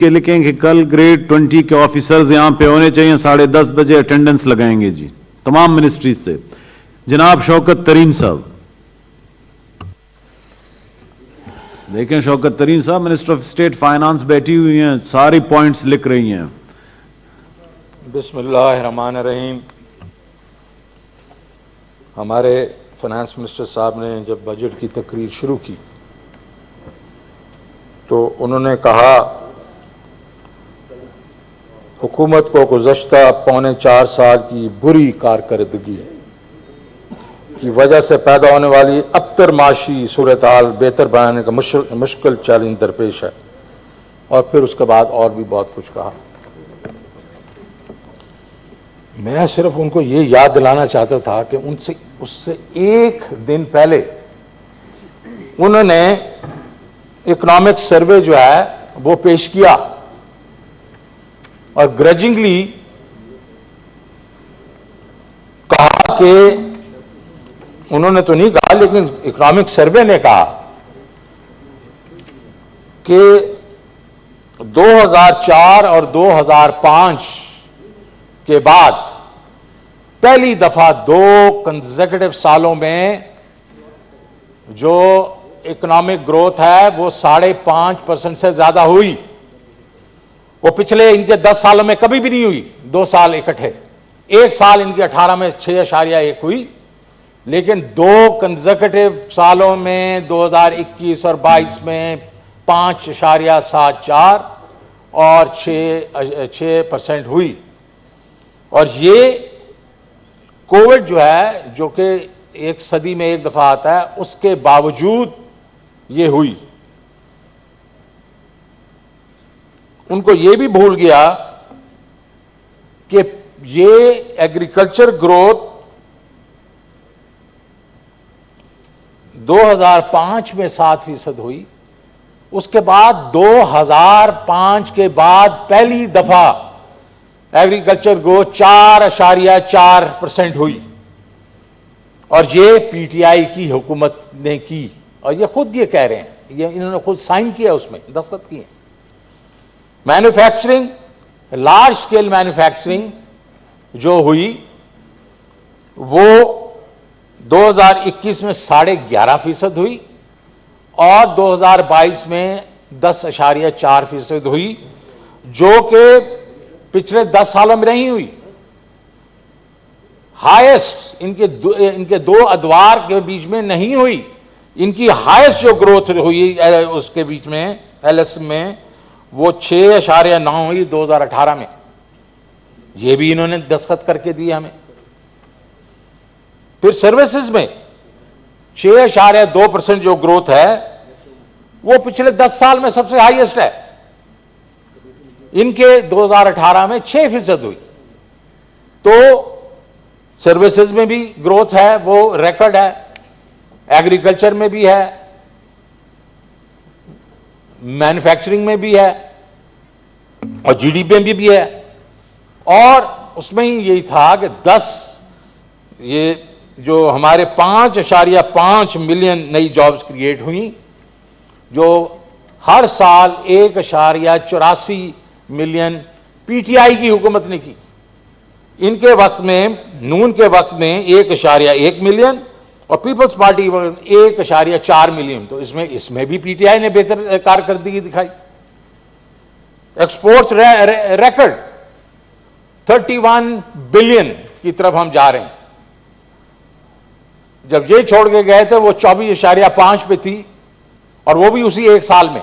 کہ لکھیں کہ کل گریڈ 20 کے آفیسرز یہاں پہ ہونے چاہیے 10:30 بجے اٹینڈنس لگائیں گے جی تمام منسٹریز سے. جناب شوکت ترین صاحب دیکھیں، شوکت ترین صاحب منسٹر آف اسٹیٹ فائنانس بیٹھی ہوئی ہیں، ساری پوائنٹس لکھ رہی ہیں. بسم اللہ الرحمن الرحیم. ہمارے فائنانس منسٹر صاحب نے جب بجٹ کی تقریر شروع کی تو انہوں نے کہا حکومت کو گزشتہ 3.25 سال کی بری کارکردگی کی وجہ سے پیدا ہونے والی ابتر معاشی صورتحال بہتر بنانے کا مشکل چیلنج درپیش ہے، اور پھر اس کے بعد اور بھی بہت کچھ کہا. میں صرف ان کو یہ یاد دلانا چاہتا تھا کہ اس سے ایک دن پہلے انہوں نے اکنامک سروے جو ہے وہ پیش کیا، اور گرجنگلی کہا کہ انہوں نے تو نہیں کہا لیکن اکنامک سروے نے کہا کہ 2004 اور 2005 کے بعد پہلی دفعہ 2 کنزیکٹو سالوں میں جو اکنامک گروتھ ہے وہ 5.5% سے زیادہ ہوئی. وہ پچھلے ان کے 10 سالوں میں کبھی بھی نہیں ہوئی، 2 سال اکٹھے. ایک سال ان کی 18 میں 6.1 ہوئی، لیکن 2 کنزیکٹو سالوں میں 2021 اور 22 میں 5.74 اور 6% ہوئی. اور یہ کووڈ جو ہے جو کہ 1 صدی میں ایک دفعہ آتا ہے، اس کے باوجود یہ ہوئی. ان کو یہ بھی بھول گیا کہ یہ ایگریکلچر گروتھ 2005 میں 7% ہوئی. اس کے بعد 2005 کے بعد پہلی دفعہ ایگریکلچر گروتھ 4.4% ہوئی، اور یہ پی ٹی آئی کی حکومت نے کی، اور یہ خود یہ کہہ رہے ہیں، یہ انہوں نے خود سائن کیا، اس میں دستخط کیے. مینوفیکچرنگ، لارج سکیل مینوفیکچرنگ جو ہوئی وہ 2021 میں 11.5% ہوئی، اور 2022 میں 10.4% ہوئی، جو کہ پچھلے 10 سالوں میں نہیں ہوئی. ہائیسٹ ان کے 2 ادوار کے بیچ میں نہیں ہوئی. ان کی ہائیسٹ جو گروتھ ہوئی اس کے بیچ میں ایل ایس میں وہ 6.9 ہوئی 2018 میں. یہ بھی انہوں نے دستخط کر کے دی ہمیں. پھر سروسز میں 6.2% جو گروتھ ہے وہ پچھلے 10 سال میں سب سے ہائیسٹ ہے. ان کے 2018 میں 6% ہوئی. تو سروسز میں بھی گروتھ ہے وہ ریکارڈ ہے، ایگریکلچر میں بھی ہے، مینوفیکچرنگ میں بھی ہے، اور جی ڈی پی میں بھی ہے. اور اس میں ہی یہی تھا کہ یہ جو ہمارے 5.5 ملین نئی جابز کریٹ ہوئیں، جو ہر سال 1.84 ملین پی ٹی آئی کی حکومت نے کی. ان کے وقت میں، نون کے وقت میں 1.1 ملین، اور پیپلز پارٹی 1.4 ملین. تو اس میں بھی پی ٹی آئی نے بہتر کارکردگی دکھائی. ایکسپورٹس ریکارڈ 31 بلین کی طرف ہم جا رہے ہیں. جب یہ چھوڑ کے گئے تھے وہ 24.5 پہ تھی، اور وہ بھی اسی ایک سال میں.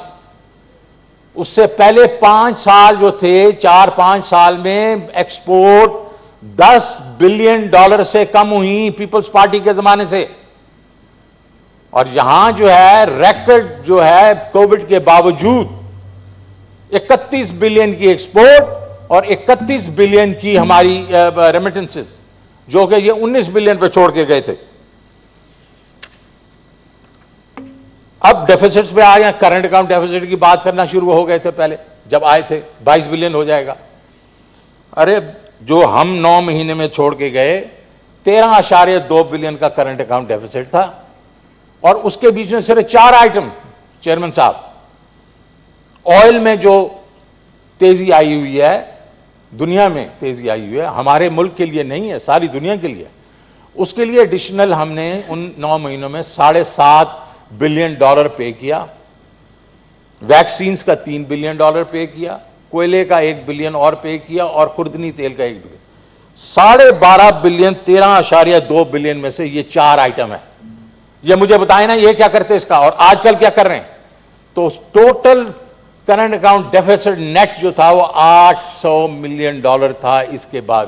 اس سے پہلے 5 سال جو تھے، 4-5 سال میں ایکسپورٹ $10 بلین سے کم ہوئی پیپلز پارٹی کے زمانے سے. اور یہاں جو ہے ریکارڈ جو ہے کووڈ کے باوجود 31 بلین کی ایکسپورٹ اور 31 بلین کی ہماری ریمیٹنسز، جو کہ یہ 19 بلین پہ چھوڑ کے گئے تھے. اب ڈیفیسٹس پہ آ گئے. کرنٹ اکاؤنٹ ڈیفیسٹ کی بات کرنا شروع ہو گئے تھے پہلے جب آئے تھے 22 بلین ہو جائے گا. ارے جو ہم 9 مہینے میں چھوڑ کے گئے 13.2 بلین کا کرنٹ اکاؤنٹ ڈیفیسٹ تھا، اور اس کے بیچ میں صرف 4 آئٹم چیئرمین صاحب. آئل میں جو تیزی آئی ہوئی ہے, دنیا میں تیزی آئی ہوئی ہے, ہمارے ملک کے لیے نہیں ہے, ساری دنیا کے لیے. اس کے لیے ایڈیشنل ہم نے ان 9 مہینوں میں $7.5 بلین پے کیا, ویکسینز کا $3 بلین پے کیا, کوئلے کا $1 بلین اور پے کیا, اور خوردنی تیل کا $1 بلین. 12.5 بلین 13.2 بلین میں سے یہ 4 آئٹم ہے. یہ مجھے بتائیں نا یہ کیا کرتے اس کا, اور آج کل کیا کر رہے ہیں. تو total current account deficit net جو تھا وہ $800 ملین تھا اس کے بعد.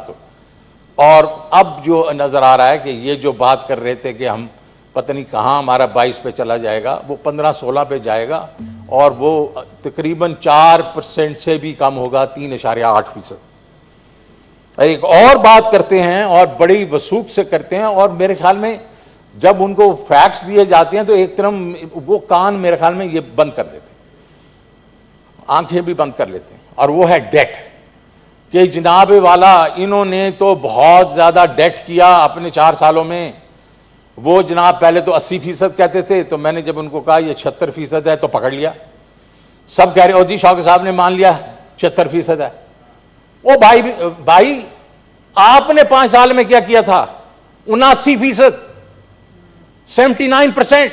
اور اب جو نظر آ رہا ہے کہ یہ جو بات کر رہے تھے کہ ہم پتہ نہیں کہاں ہمارا 22 پہ چلا جائے گا, وہ 15-16 پہ جائے گا, اور وہ تقریباً 4% سے بھی کم ہوگا, 3.8%. ایک اور بات کرتے ہیں اور بڑی وثوق سے کرتے ہیں, اور میرے خیال میں جب ان کو فیکٹس دیے جاتے ہیں تو ایک طرف وہ کان میرے خیال میں یہ بند کر دیتے ہیں, آنکھیں بھی بند کر لیتے ہیں, اور وہ ہے ڈیٹ. کہ جناب والا انہوں نے تو بہت زیادہ ڈیٹ کیا اپنے 4 سالوں میں. وہ جناب پہلے تو 80% کہتے تھے, تو میں نے جب ان کو کہا یہ 76% ہے تو پکڑ لیا. سب کہہ رہے او جی شوکت صاحب نے مان لیا 76% ہے. او بھائی آپ نے 5 سال میں کیا کیا تھا؟ 79%, 79%.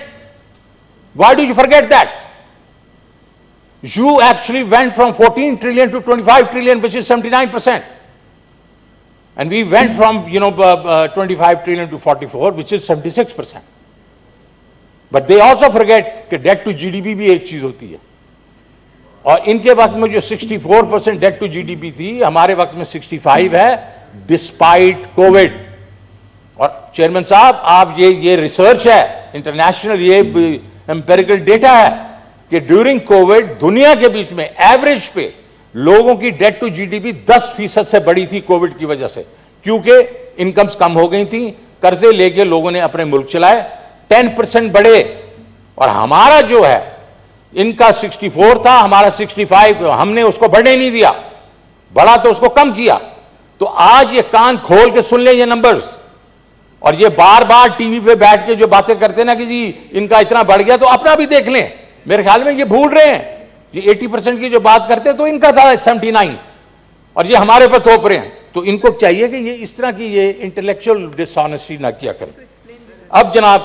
Why do you forget that? You actually went from 14 trillion to 25 trillion, which is 79%. And we went from, 25 trillion to 44, which is 76%. But they also forget کہ debt to GDP بھی ایک چیز ہوتی ہے. اور ان کے وقت میں جو 64% debt to GDP تھی, ہمارے وقت میں 65 ہے, ڈسپائٹ کووڈ. اور چیئرمین صاحب آپ یہ ریسرچ ہے انٹرنیشنل, یہ امپیریکل ڈیٹا ہے کہ ڈیورنگ کووڈ دنیا کے بیچ میں ایوریج پہ لوگوں کی debt to G D P 10% سے بڑی تھی کووڈ کی وجہ سے, کیونکہ انکمز کم ہو گئی تھیں, قرضے لے کے لوگوں نے اپنے ملک چلائے, 10% بڑھے. اور ہمارا جو ہے ان کا 64 تھا, ہمارا 65, ہم نے اس کو بڑھنے نہیں دیا, بڑھا تو اس کو کم کیا. تو آج یہ کان کھول کے سن لیں یہ نمبرز, اور یہ بار بار ٹی وی پہ بیٹھ کے جو باتیں کرتے نا کہ جی ان کا اتنا بڑھ گیا, تو اپنا بھی دیکھ لیں. میرے خیال میں یہ بھول رہے ہیں, یہ 80% کی جو بات کرتے تو ان کا تھا 79, اور یہ ہمارے پر تھوپ رہے ہیں. تو ان کو چاہیے کہ یہ اس طرح کی یہ انٹلیکچوئل ڈس آنیسٹی نہ کیا کریں. اب جناب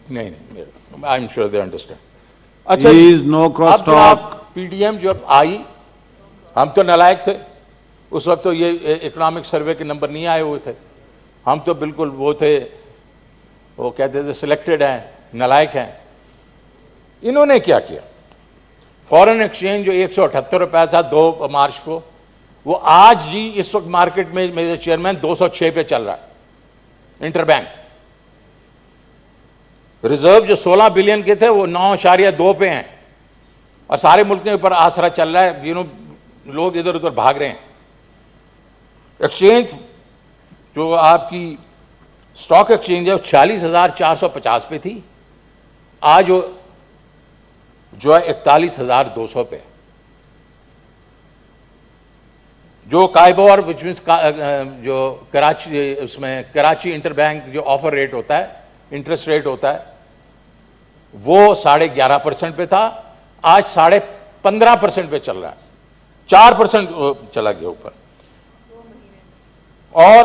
نہیں I am sure they understand. اچھا اب جناب پی ڈی ایم جب آئی, ہم تو نالائق تھے اس وقت, تو یہ اکنامک سروے کے نمبر نہیں آئے ہوئے تھے, ہم تو بالکل وہ تھے, وہ کہتے تھے سلیکٹڈ ہیں, نالائق ہیں. انہوں نے کیا کیا, فورن ایکسچینج جو 178 روپے تھا 2 مارچ کو, وہ آج جی اس وقت مارکیٹ میں میرے چیئرمین 206 پہ چل رہا ہے انٹر بینک. ریزرو جو 16 بلین کے تھے وہ 9.2 پہ ہیں, اور سارے ملک کے اوپر آسرا چل رہا ہے, لوگ ادھر ادھر بھاگ رہے ہیں. ایکسچینج جو آپ کی اسٹاک ایکسچینج ہے 46,450 پہ تھی, آج جو ہے 41,200 پہ. جو کائبور جو کراچی, اس میں کراچی انٹر بینک جو آفر ریٹ ہوتا ہے, انٹرسٹ ریٹ ہوتا ہے, وہ 11.5% پہ تھا, آج 15.5% پہ چل رہا ہے, 4% چلا گیا اوپر. اور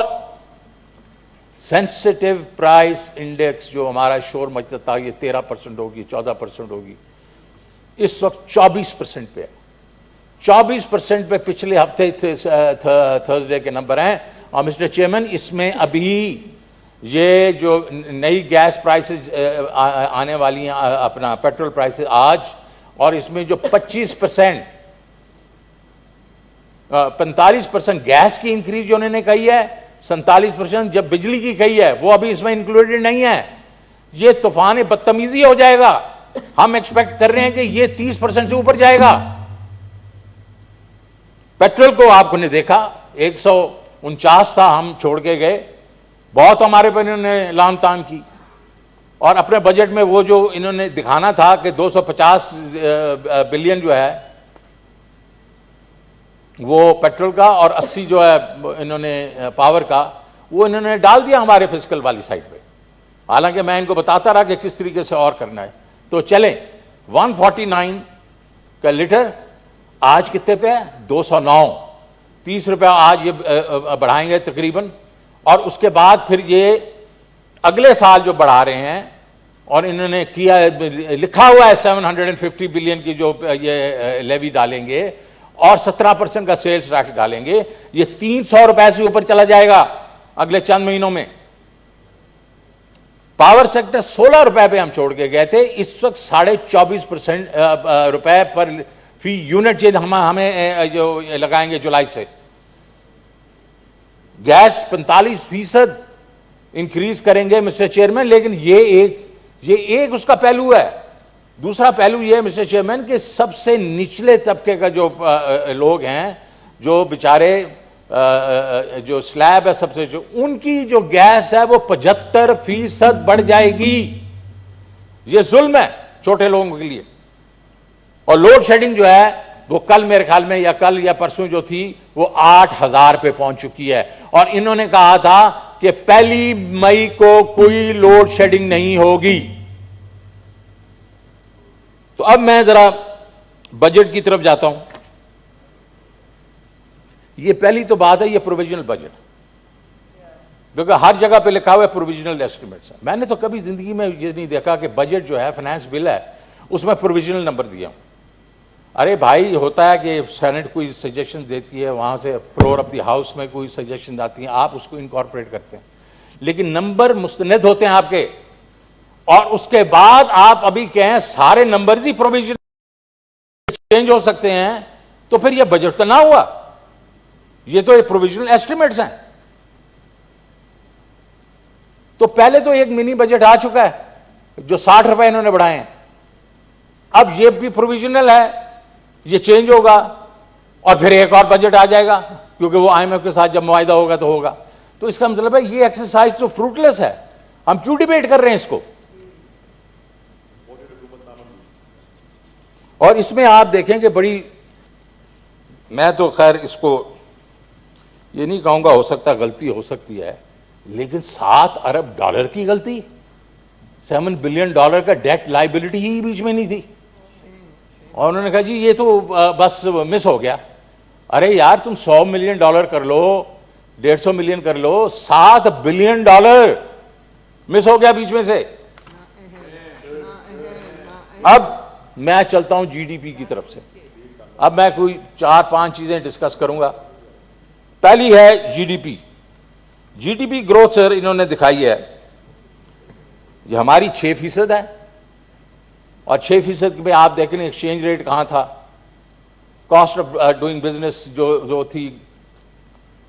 سینسٹیو پرائس انڈیکس جو ہمارا شور مچتا تھا یہ 13% ہوگی, 14% ہوگی, اس وقت 24% پہ ہے. 24% پہ پچھلے ہفتے تھرسڈے کے نمبر ہیں. اور مسٹر چیئرمین اس میں ابھی یہ جو نئی گیس پرائسز آنے والی ہیں, اپنا پیٹرول پرائسز آج, اور اس میں جو 45% گیس کی انکریز جو انہوں نے کہی ہے, 47% جب بجلی کی کہی ہے, وہ ابھی اس میں انکلوڈڈ نہیں ہے. یہ طوفان بدتمیزی ہو جائے گا. ہم ایکسپیکٹ کر رہے ہیں کہ یہ 30% سے اوپر جائے گا. پیٹرول کو آپ نے دیکھا 149 تھا, ہم چھوڑ کے گئے, بہت ہمارے پر انہوں نے لان تان کی, اور اپنے بجٹ میں وہ جو انہوں نے دکھانا تھا کہ 250 بلین جو ہے وہ پیٹرول کا, اور 80 جو ہے انہوں نے پاور کا, وہ انہوں نے ڈال دیا ہمارے فسکل والی سائٹ پہ. حالانکہ میں ان کو بتاتا رہا کہ کس طریقے سے اور کرنا ہے. تو چلیں 149 کا لیٹر آج کتنے پہ ہے؟ 209. 30 روپے آج یہ بڑھائیں گے تقریباً, اور اس کے بعد پھر یہ اگلے سال جو بڑھا رہے ہیں, اور انہوں نے کیا لکھا ہوا ہے 750 بلین کی جو یہ لیوی ڈالیں گے اور 17% کا سیلز ٹیکس ڈالیں گے, یہ 300 روپے سے اوپر چلا جائے گا اگلے چند مہینوں میں. پاور سیکٹر 16 روپے پہ ہم چھوڑ کے گئے تھے, اس وقت 24.5% روپے پر فی یونٹ یہ ہمیں جو لگائیں گے جولائی سے. گیس 45% انکریز کریں گے مسٹر چیئرمین, لیکن یہ ایک اس کا پہلو ہے. دوسرا پہلو یہ ہے مسٹر چیئرمین کہ سب سے نچلے طبقے کا جو لوگ ہیں, جو بیچارے جو سلیب ہے سب سے, جو ان کی جو گیس ہے وہ 75% بڑھ جائے گی. یہ ظلم ہے چھوٹے لوگوں کے لیے. اور لوڈ شیڈنگ جو ہے وہ کل میرے خیال میں یا کل یا پرسوں جو تھی وہ 8,000 پہ پہنچ چکی ہے, اور انہوں نے کہا تھا کہ 1 مئی کو کوئی لوڈ شیڈنگ نہیں ہوگی. تو اب میں ذرا بجٹ کی طرف جاتا ہوں. یہ پہلی تو بات ہے, یہ پروویژنل بجٹ, کیونکہ ہر جگہ پہ لکھا ہوا ہے پروویژنل ایسٹیمیٹس. میں نے تو کبھی زندگی میں یہ نہیں دیکھا کہ بجٹ جو ہے فائنانس بل ہے اس میں پروویژنل نمبر دیا ہوں. ارے بھائی, ہوتا ہے کہ سینٹ کوئی سجیشن دیتی ہے, وہاں سے فلور آف دی ہاؤس میں کوئی سجیشن آتی ہیں, آپ اس کو انکارپوریٹ کرتے ہیں, لیکن نمبر مستند ہوتے ہیں آپ کے, اور اس کے بعد آپ ابھی کہیں سارے نمبرز ہی پروویژن چینج ہو سکتے ہیں, تو پھر یہ بجٹ تو نہ ہوا. یہ تو پروویژنل ایسٹیمیٹس ہیں. تو پہلے تو ایک منی بجٹ آ چکا ہے جو 60 روپے انہوں نے بڑھائے ہیں. اب یہ بھی پروویژنل ہے, یہ چینج ہوگا, اور پھر ایک اور بجٹ آ جائے گا, کیونکہ وہ آئی ایم ایف کے ساتھ جب معاہدہ ہوگا تو ہوگا. تو اس کا مطلب ہے یہ ایکسرسائز تو فروٹ لیس ہے. ہم کیوں ڈیبیٹ کر رہے ہیں اس کو؟ اور اس میں آپ دیکھیں کہ بڑی, میں تو خیر اس کو یہ نہیں کہوں گا, ہو سکتا غلطی ہو سکتی ہے, لیکن $7 ارب کی غلطی, $7 بلین کا ڈیٹ لائبلٹی ہی بیچ میں نہیں تھی, اور انہوں نے کہا جی یہ تو بس مس ہو گیا. ارے یار, تم $100 ملین کر لو, 150 ملین کر لو, $7 بلین مس ہو گیا بیچ میں سے. اب میں چلتا ہوں جی ڈی پی کی طرف سے. اب میں کوئی 4-5 چیزیں ڈسکس کروں گا. پہلی ہے G D P. G D P growth sir انہوں نے دکھائی ہے, یہ ہماری 6% ہے, اور 6% میں آپ دیکھ لیں ایکسچینج ریٹ کہاں تھا, کاسٹ آف ڈوئنگ بزنس جو تھی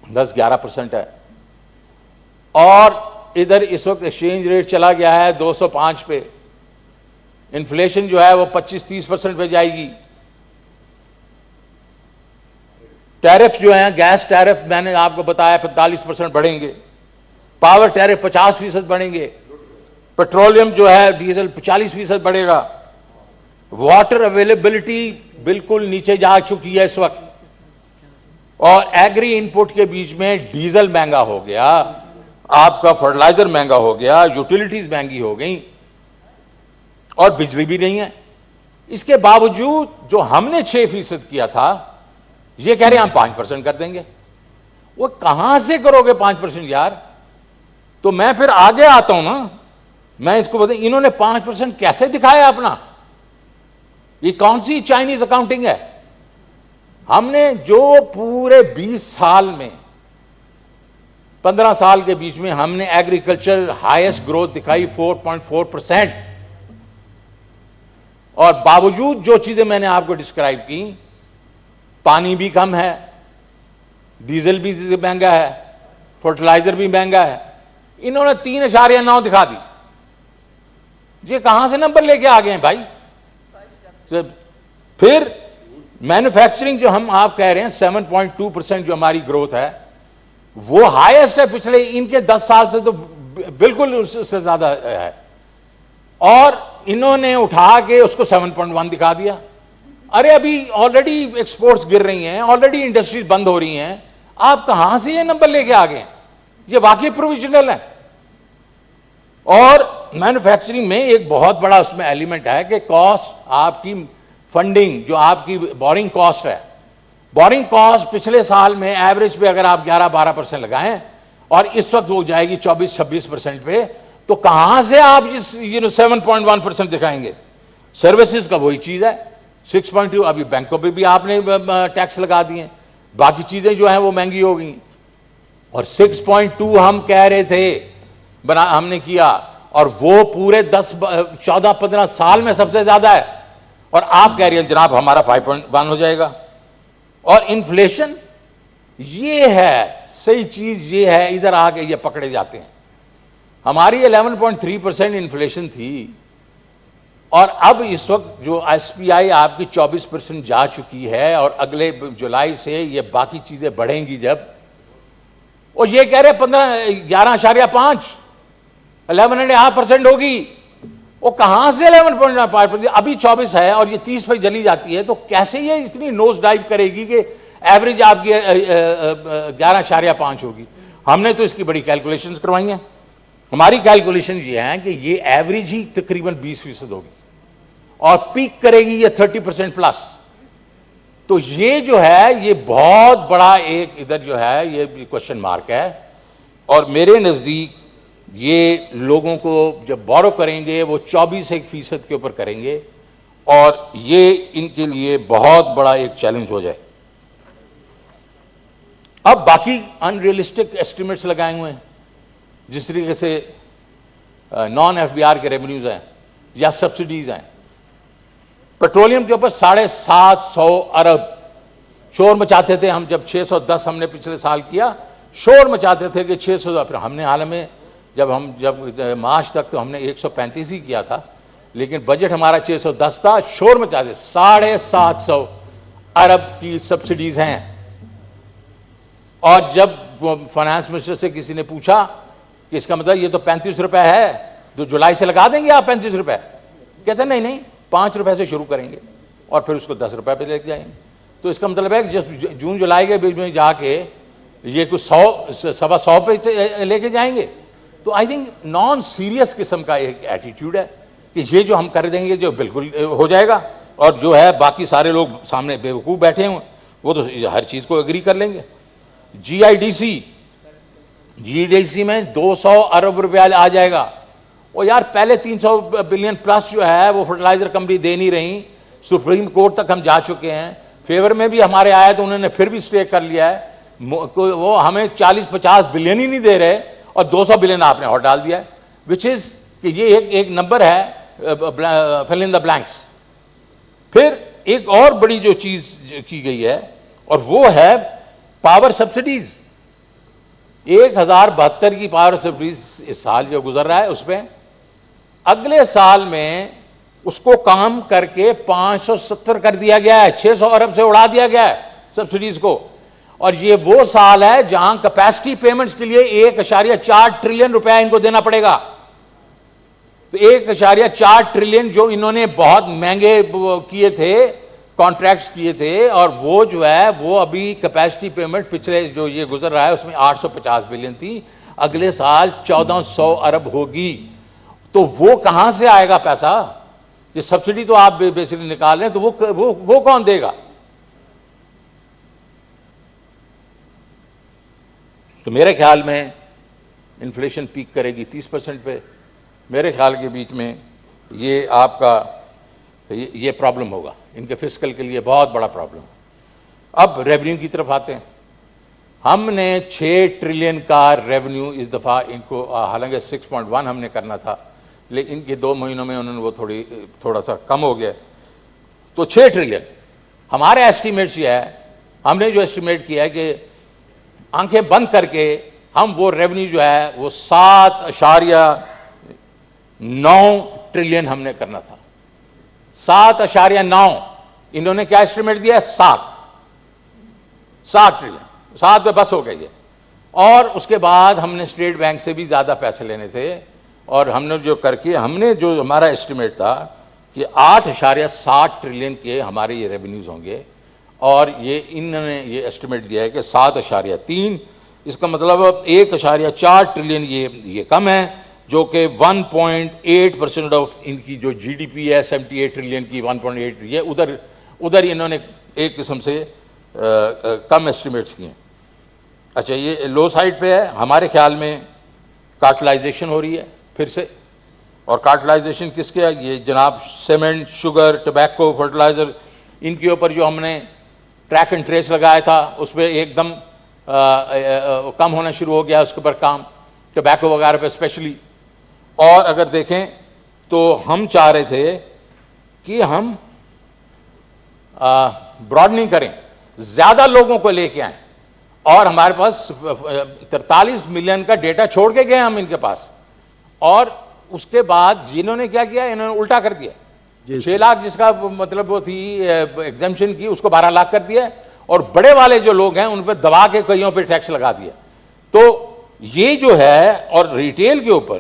10-11% ہے, اور ادھر اس وقت ایکسچینج ریٹ چلا گیا ہے 205 پہ. انفلیشن جو ہے وہ 25-30% پہ جائے گی. ٹیرف جو ہیں, گیس ٹیرف میں نے آپ کو بتایا 45% بڑھیں گے, پاور ٹیرف 50% بڑھیں گے, پیٹرولیم جو ہے ڈیزل 40% بڑھے گا, واٹر اویلیبلٹی بالکل نیچے جا چکی ہے اس وقت, اور ایگری انپٹ کے بیچ میں ڈیزل مہنگا ہو گیا, آپ کا فرٹیلائزر مہنگا ہو گیا, یوٹیلیٹیز مہنگی ہو گئیں, اور بجلی بھی نہیں ہے. اس کے باوجود جو ہم نے 6% کیا تھا, یہ کہہ رہے ہیں ہم 5% کر دیں گے. وہ کہاں سے کرو گے 5% یار؟ تو میں پھر آگے آتا ہوں نا, میں اس کو بتاؤں انہوں نے 5% کیسے دکھایا اپنا, یہ کون سی چائنیز اکاؤنٹنگ ہے؟ ہم نے جو پورے 20 سال میں 15 سال کے بیچ میں ہم نے ایگریکلچر ہائیسٹ گروتھ دکھائی 4.4%, اور باوجود جو چیزیں میں نے آپ کو ڈسکرائب کی, پانی بھی کم ہے, ڈیزل بھی مہنگا ہے, فرٹیلائزر بھی مہنگا ہے, انہوں نے 3.9 دکھا دی. یہ کہاں سے نمبر لے کے آ گئے ہیں بھائی؟ پھر مینوفیکچرنگ جو ہم آپ کہہ رہے ہیں 7.2% جو ہماری گروتھ ہے وہ ہائیسٹ ہے پچھلے ان کے 10 سال سے, تو بالکل اس سے زیادہ ہے, اور انہوں نے اٹھا کے اس کو 7.1 دکھا دیا. ارے ابھی آلریڈی ایکسپورٹس گر رہی ہیں, آلریڈی انڈسٹریز بند ہو رہی ہیں, آپ کہاں سے یہ نمبر لے کے آ گئے؟ یہ واقعی پروویژنل ہے. اور مینوفیکچرنگ میں ایک بہت بڑا اس میں ایلیمنٹ ہے کہ کاسٹ آپ کی فنڈنگ جو آپ کی بورنگ کاسٹ ہے، بورنگ کاسٹ پچھلے سال میں ایوریج پہ اگر آپ 11-12% لگائیں اور اس وقت وہ جائے گی 24-26% پہ، تو کہاں سے آپ جس 7.1% دکھائیں گے؟ سروسز کا وہی چیز ہے 6.2. ابھی بینکوں پہ بھی آپ نے ٹیکس لگا دیے، باقی چیزیں جو ہیں وہ مہنگی ہو گئی، اور 6.2 ہم کہہ رہے تھے ہم نے کیا، اور وہ پورے 14-15 سال میں سب سے زیادہ ہے، اور آپ کہہ رہے ہیں جناب ہمارا 5.1 ہو جائے گا. اور انفلیشن یہ ہے صحیح چیز، یہ ہے ادھر آ کے یہ پکڑے جاتے ہیں. ہماری 11.3% انفلیشن تھی، اور اب اس وقت جو ایس پی آئی آپ کی 24% جا چکی ہے، اور اگلے جولائی سے یہ باقی چیزیں بڑھیں گی جب، اور یہ کہہ رہے 11.5 11.5% ہوگی. وہ کہاں سے 11.5%؟ ابھی 24 ہے اور یہ 30 پہ چلی جاتی ہے، تو کیسے یہ اتنی نوز ڈائیو کرے گی کہ ایوریج آپ کی 11.5 ہوگی؟ ہم نے تو اس کی بڑی کیلکولیشنز کروائی ہیں. ہماری کیلکولیشن یہ ہیں کہ یہ ایوریج ہی تقریباً 20% ہوگی، اور پیک کرے گی یہ 30% پلس. تو یہ جو ہے یہ بہت بڑا ایک ادھر جو ہے یہ کوشچن مارک ہے. اور میرے نزدیک یہ لوگوں کو جب بورو کریں گے وہ 24% کے اوپر کریں گے، اور یہ ان کے لیے بہت بڑا ایک چیلنج ہو جائے. اب باقی ان ریئلسٹک ایسٹیمیٹس لگائے ہوئے ہیں، جس طریقے سے نان ایف بی آر کے ریونیوز ہیں یا سبسڈیز ہیں. پیٹرولیم کے اوپر 750 ارب شور مچاتے تھے ہم، جب 610 ہم نے پچھلے سال کیا، شور مچاتے تھے کہ 600، پھر ہم نے حال میں جب مارچ تک تو ہم نے 135 ہی کیا تھا، لیکن بجٹ ہمارا 610 تھا. شور مچاتے 750 ارب کی سبسڈیز ہیں. اور جب فائنانس منسٹر سے کسی نے پوچھا کہ اس کا مطلب یہ تو 35 روپے ہے، تو جولائی سے لگا دیں گے آپ 35 روپے؟ کہتے ہیں نہیں 5 روپے سے شروع کریں گے اور پھر اس کو 10 روپے پہ لے کے جائیں گے. تو اس کا مطلب ہے کہ جون جولائی کے بیچ میں جا کے یہ کچھ 100 پہ لے کے جائیں گے. تو آئی تھنک نان سیریس قسم کا ایک ایٹیٹیوڈ ہے کہ یہ جو ہم کر دیں گے جو بالکل ہو جائے گا، اور جو ہے باقی سارے لوگ سامنے بیوقوف بیٹھے ہیں وہ تو ہر چیز کو اگری کر لیں گے. جی آئی ڈی سی میں 200 ارب روپیہ آ جائے گا. وہ یار پہلے 300 بلین پلس جو ہے وہ فرٹیلائزر کمپنی دے نہیں رہی، سپریم کورٹ تک ہم جا چکے ہیں، فیور میں بھی ہمارے آئے تو انہوں نے پھر بھی اسٹے کر لیا ہے. وہ ہمیں 40-50 بلین ہی نہیں دے رہے، اور 200 بلین آپ نے اور ڈال دیا ہے، وچ از کہ یہ ایک نمبر ہے فل ان دا بلینکس. پھر ایک اور بڑی جو چیز کی گئی ہے اور وہ ہے پاور سبسڈیز. 1072 کی پاور سبسڈیز اس سال جو گزر رہا ہے اس پہ، اگلے سال میں اس کو کام کر کے 570 کر دیا گیا ہے، 600 ارب سے اڑا دیا گیا ہے سبسڈیز کو. اور یہ وہ سال ہے جہاں کیپیسٹی پیمنٹس کے لیے 1.4 ٹریلین روپے ان کو دینا پڑے گا. تو 1.4 ٹریلین جو انہوں نے بہت مہنگے کیے تھے، کانٹریکٹس کیے تھے، اور وہ جو ہے وہ ابھی کیپیسٹی پیمنٹ پچھلے جو یہ گزر رہا ہے اس میں 850 بلین تھی، اگلے سال 1400 ارب ہوگی. تو وہ کہاں سے آئے گا پیسہ؟ یہ سبسڈی تو آپ بیسیکلی نکال رہے ہیں، تو وہ کون دے گا؟ تو میرے خیال میں انفلیشن پیک کرے گی 30% پہ. میرے خیال کے بیچ میں یہ آپ کا یہ پرابلم ہوگا ان کے فسکل کے لیے، بہت بڑا پرابلم. اب ریونیو کی طرف آتے ہیں. ہم نے 6 ٹریلین کا ریونیو اس دفعہ ان کو، حالانکہ 6.1 ہم نے کرنا تھا، لیکن ان کے 2 مہینوں میں انہوں نے وہ تھوڑا سا کم ہو گیا. تو 6 ٹریلین ہمارے ایسٹیمیٹس یہ ہے، ہم نے جو ایسٹیمیٹ کیا ہے کہ آنکھیں بند کر کے ہم وہ ریونیو جو ہے وہ 7.9 ٹریلین ہم نے کرنا تھا. 7.9 انہوں نے کیا ایسٹیمیٹ دیا ہے؟ 7 ٹریلین. 7 پہ بس ہو گئی ہے. اور اس کے بعد ہم نے اسٹیٹ بینک سے بھی زیادہ پیسے لینے تھے، اور ہم نے جو کر کے ہم نے جو ہمارا ایسٹیمیٹ تھا کہ 8.7 ٹریلین کے ہمارے یہ ریونیوز ہوں گے، اور یہ انہوں نے یہ ایسٹیمیٹ دیا ہے کہ 7.3. اس کا مطلب 1.4 ٹریلین یہ کم ہے. جو کہ 1.8% آف ان کی جو جی ڈی پی ہے 78 ٹریلین کی 1.8 یہ ادھر انہوں نے ایک قسم سے کم ایسٹیمیٹس کیے ہیں. اچھا یہ لو سائڈ پہ ہے. ہمارے خیال میں کارٹلائزیشن ہو رہی ہے پھر سے. اور کارٹلائزیشن کس کے ہے؟ یہ جناب سیمنٹ، شوگر، ٹبیکو، فرٹیلائزر، ان کے اوپر جو ہم نے ٹریک اینڈ ٹریس لگایا تھا اس پہ ایک دم کم ہونا شروع ہو گیا اس کے اوپر کام، ٹبیکو وغیرہ پہ اسپیشلی. اور اگر دیکھیں تو ہم چاہ رہے تھے کہ ہم براڈننگ کریں، زیادہ لوگوں کو لے کے آئیں، اور ہمارے پاس 43 ملین کا ڈیٹا چھوڑ کے گئے ہم ان کے پاس. اور اس کے بعد جنہوں نے کیا کیا، انہوں نے الٹا کر دیا. 6 لاکھ جس کا مطلب وہ تھی ایگزمپشن کی، اس کو 12 لاکھ کر دیا، اور بڑے والے جو لوگ ہیں ان پہ دبا کے کئیوں پہ ٹیکس لگا دیا. تو یہ جو ہے، اور ریٹیل کے اوپر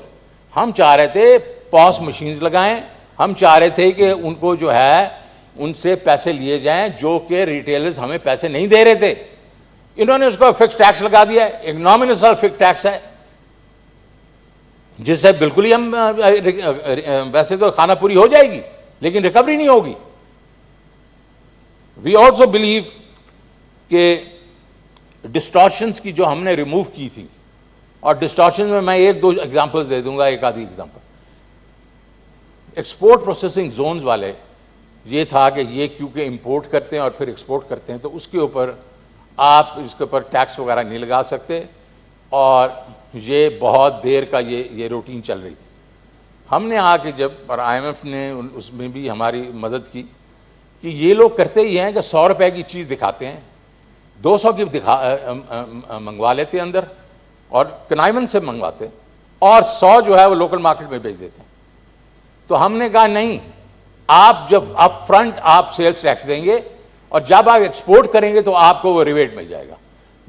ہم چاہ رہے تھے پاس مشینز لگائیں. ہم چاہ رہے تھے کہ ان کو جو ہے ان سے پیسے لیے جائیں جو کہ ریٹیلرز ہمیں پیسے نہیں دے رہے تھے. انہوں نے اس کو فکس ٹیکس لگا دیا ہے، ایک نامنل فکس ٹیکس ہے جس سے بالکل ہی ہم ویسے تو خانہ پوری ہو جائے گی لیکن ریکوری نہیں ہوگی. وی آلسو بلیو کہ ڈسٹارشنز کی جو ہم نے ریموو کی تھی، اور ڈسٹارشنز میں ایک دو ایگزامپلز دے دوں گا، ایک آدھی ایگزامپل. ایکسپورٹ پروسیسنگ زونز والے یہ تھا کہ یہ کیونکہ امپورٹ کرتے ہیں اور پھر ایکسپورٹ کرتے ہیں تو اس کے اوپر آپ اس کے اوپر ٹیکس وغیرہ نہیں لگا سکتے، اور یہ بہت دیر کا یہ روٹین چل رہی تھی. ہم نے آ کے جب، اور آئی ایم ایف نے اس میں بھی ہماری مدد کی، کہ یہ لوگ کرتے ہی ہیں کہ 100 روپے کی چیز دکھاتے ہیں، 200 کی منگوا لیتے ہیں اندر اور کنائمن سے منگواتے ہیں، اور 100 جو ہے وہ لوکل مارکیٹ میں بیچ دیتے ہیں. تو ہم نے کہا نہیں، آپ جب اپ فرنٹ آپ سیلز ٹیکس دیں گے اور جب آپ ایکسپورٹ کریں گے تو آپ کو وہ ریبیٹ مل جائے گا.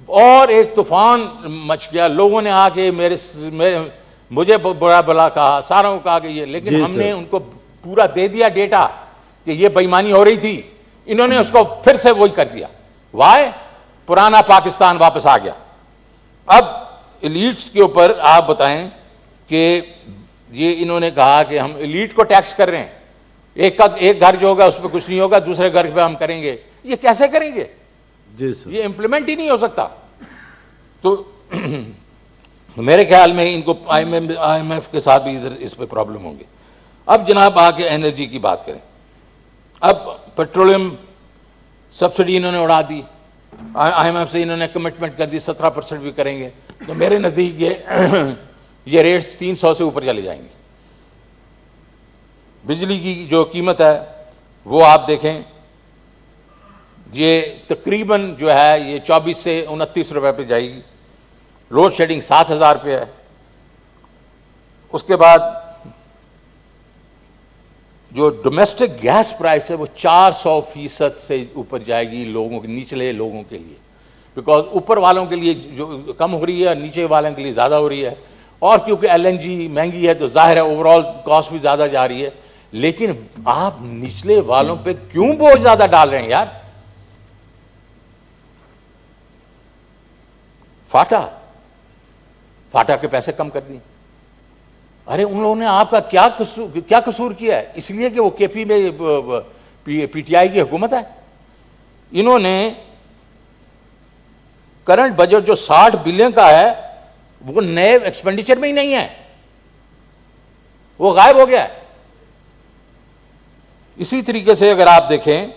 اور ایک طوفان مچ گیا، لوگوں نے آ کے مجھے برا بلا کہا، ساروں کو کہا کہ یہ، لیکن ہم نے ان کو پورا دے دیا ڈیٹا کہ یہ بےایمانی ہو رہی تھی. انہوں نے اس کو پھر سے وہی کر دیا. وائے؟ پرانا پاکستان واپس آ گیا. اب ایلیٹس کے اوپر آپ بتائیں کہ یہ انہوں نے کہا کہ ہم ایلیٹ کو ٹیکس کر رہے ہیں، ایک گھر جو ہوگا اس پہ کچھ نہیں ہوگا، دوسرے گھر پہ ہم کریں گے. یہ کیسے کریں گے؟ جی سر، یہ امپلیمنٹ ہی نہیں ہو سکتا. تو میرے خیال میں ان کو آئی ایم ایف کے ساتھ بھی ادھر اس پہ پرابلم ہوں گے. اب جناب آ کے انرجی کی بات کریں. اب پیٹرولیم سبسڈی انہوں نے اڑا دی، آئی ایم ایف سے انہوں نے کمٹمنٹ کر دی 17% بھی کریں گے. تو میرے نزدیک یہ ریٹس 300 سے اوپر چلے جائیں گے. بجلی کی جو قیمت ہے وہ آپ دیکھیں، یہ تقریباً جو ہے یہ 24 سے 29 روپے پہ جائے گی. لوڈ شیڈنگ 7,000 روپے ہے. اس کے بعد جو ڈومیسٹک گیس پرائس ہے وہ 400% سے اوپر جائے گی لوگوں کے، نچلے لوگوں کے لیے، بیکاز اوپر والوں کے لیے جو کم ہو رہی ہے اور نیچے والوں کے لیے زیادہ ہو رہی ہے. اور کیونکہ ایل این جی مہنگی ہے تو ظاہر ہے اوور آل کاسٹ بھی زیادہ جا رہی ہے. لیکن آپ نچلے والوں پہ کیوں بوجھ زیادہ ڈال رہے ہیں یار؟ فاٹا کے پیسے کم کر دیے. ارے ان لوگوں نے آپ کا کیا قصور کیا ہے؟ اس لیے کہ وہ کے پی میں پی ٹی آئی کی حکومت ہے. انہوں نے کرنٹ بجٹ جو 60 بلین کا ہے وہ نئے ایکسپینڈیچر میں ہی نہیں ہے، وہ غائب ہو گیا ہے. اسی طریقے سے اگر آپ دیکھیں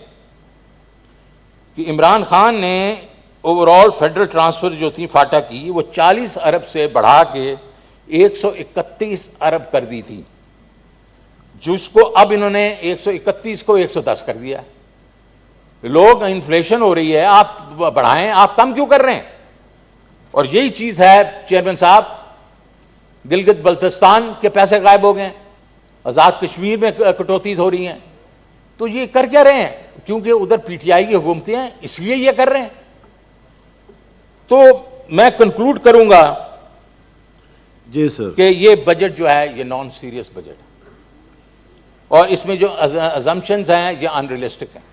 کہ عمران خان نے اوور آل فیڈرل ٹرانسفر جو تھی فاٹا کی وہ 40 ارب سے بڑھا کے 131 ارب کر دی تھی، جس کو اب انہوں نے 131 کو 110 کر دیا. لوگ انفلیشن ہو رہی ہے، آپ بڑھائیں، آپ کم کیوں کر رہے ہیں؟ اور یہی چیز ہے چیئرمین صاحب، گلگت بلتستان کے پیسے غائب ہو گئے، آزاد کشمیر میں کٹوتی ہو رہی ہیں. تو یہ کر کیا رہے ہیں؟ کیونکہ ادھر پی ٹی آئی کی حکومتیں ہیں اس لیے یہ کر رہے ہیں. تو میں کنکلوڈ کروں گا جی سر کہ یہ بجٹ جو ہے یہ نان سیریس بجٹ ہے، اور اس میں جو ازمپشنز ہیں یہ ان ریئلسٹک ہیں.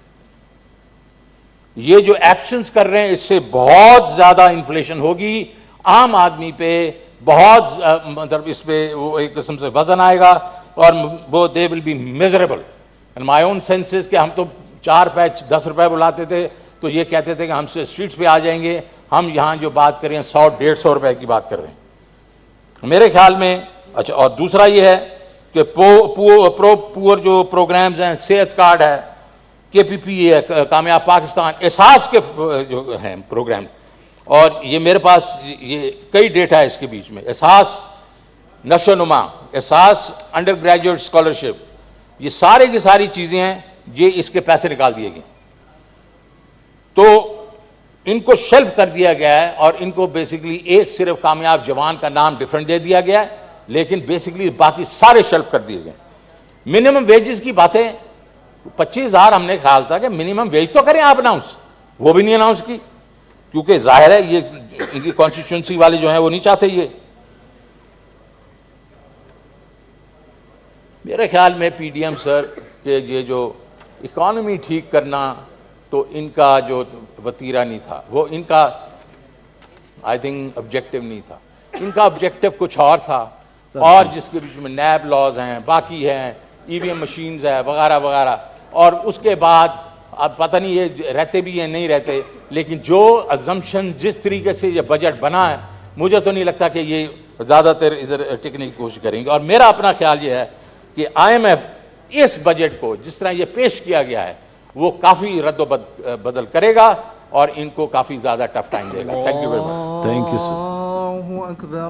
یہ جو ایکشنز کر رہے ہیں اس سے بہت زیادہ انفلیشن ہوگی، عام آدمی پہ بہت مطلب اس پہ وہ ایک قسم سے وزن آئے گا اور وہ they will be miserable. And my own senses کہ ہم تو 4 پیچ 10 روپے بلاتے تھے تو یہ کہتے تھے کہ ہم سے اسٹریٹس پہ آ جائیں گے, ہم یہاں جو بات کر رہے ہیں 100-150 روپے کی بات کر رہے ہیں میرے خیال میں. اچھا, اور دوسرا یہ ہے کہ پور جو پروگرامز ہیں, صحت کارڈ ہے, کے پی پی ہے, کامیاب پاکستان, احساس کے جو ہیں پروگرام, اور یہ میرے پاس یہ کئی ڈیٹا ہے اس کے بیچ میں, احساس نشو نما, احساس انڈر گریجویٹ اسکالرشپ, یہ سارے کی ساری چیزیں ہیں, یہ اس کے پیسے نکال دیے گئے. تو ان کو شیلف کر دیا گیا ہے اور ان کو بیسیکلی ایک صرف کامیاب جوان کا نام ڈفرنٹ دے دیا گیا ہے, لیکن بیسیکلی باقی سارے شیلف کر دیے گئے. منیمم ویجز کی باتیں 25,000 ہم نے خیال تھا کہ منیمم ویج تو کریں آپ اناؤنس, وہ بھی نہیں اناؤنس کی, کیونکہ ظاہر ہے یہ ان کی کانسٹیٹیوئنسی والے جو ہیں وہ نہیں چاہتے. یہ میرے خیال میں پی ڈی ایم سر کہ یہ جو اکانومی ٹھیک کرنا تو ان کا جو وتیرہ نہیں تھا, وہ ان کا آئی تھنک آبجیکٹو نہیں تھا, ان کا آبجیکٹو کچھ اور تھا, اور جس کے بیچ میں نیب لاز ہیں, باقی ہیں, ای وی ایم مشینز ہے وغیرہ وغیرہ, اور اس کے بعد اب پتہ نہیں یہ رہتے بھی ہیں نہیں رہتے, لیکن جو ازمپشن جس طریقے سے یہ بجٹ بنا ہے مجھے تو نہیں لگتا کہ یہ زیادہ تر ادھر ٹکنے کی کوشش کریں گے. اور میرا اپنا خیال یہ ہے کہ آئی ایم ایف اس بجٹ کو جس طرح یہ پیش کیا گیا ہے وہ کافی رد و بدل کرے گا اور ان کو کافی زیادہ ٹف ٹائم دے گا. Thank you very much. Thank you sir.